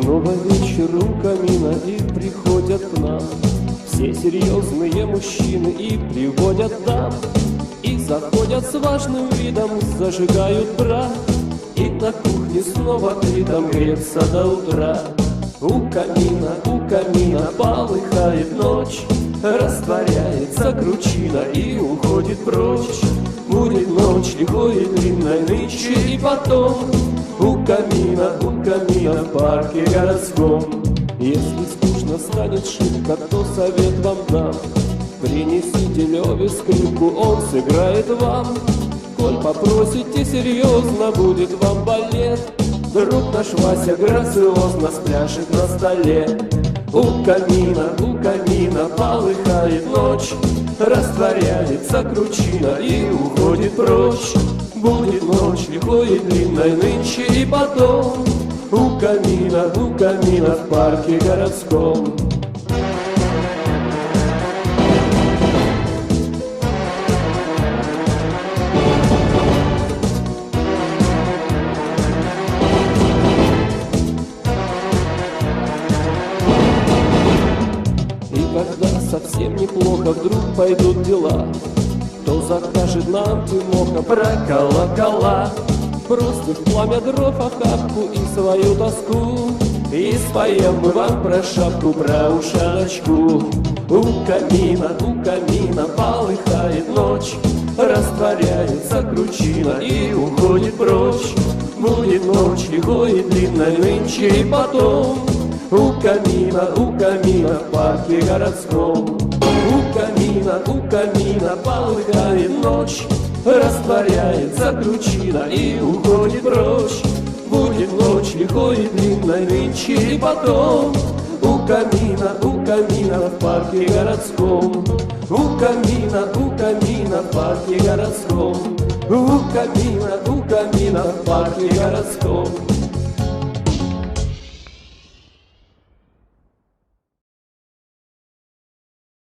Снова вечер у камина, и приходят к нам все серьезные мужчины, и приводят дам, и заходят с важным видом, зажигают брат, и на кухне снова ты там греться до утра. У камина полыхает ночь, растворяется кручина и уходит прочь. Будет ночь лихой и длинной нынче и потом. У камина в парке городском. Если скучно станет шибко, то совет вам дам: принесите Леве скрипку, он сыграет вам. Коль попросите серьезно, будет вам балет. Друг наш Вася грациозно спляшет на столе. У камина полыхает ночь, растворяется кручина и уходит прочь. Будет ночь лихой и длинной нынче и потом. У камина в парке городском. Когда совсем неплохо вдруг пойдут дела, то закажет нам Тимоха про колокола. Просто в пламя дров охапку и свою тоску, и споем мы вам про шапку, про ушаночку. У камина полыхает ночь, растворяется кручина и уходит прочь. Будет ночь лихой и длинной нынче и потом. У камина в парке городском. У камина полыхает ночь, растворяется кручина и уходит прочь. Будет ночь лихой и длинной нынче и потом. У камина в парке городском. У камина в парке городском. У камина в парке городском.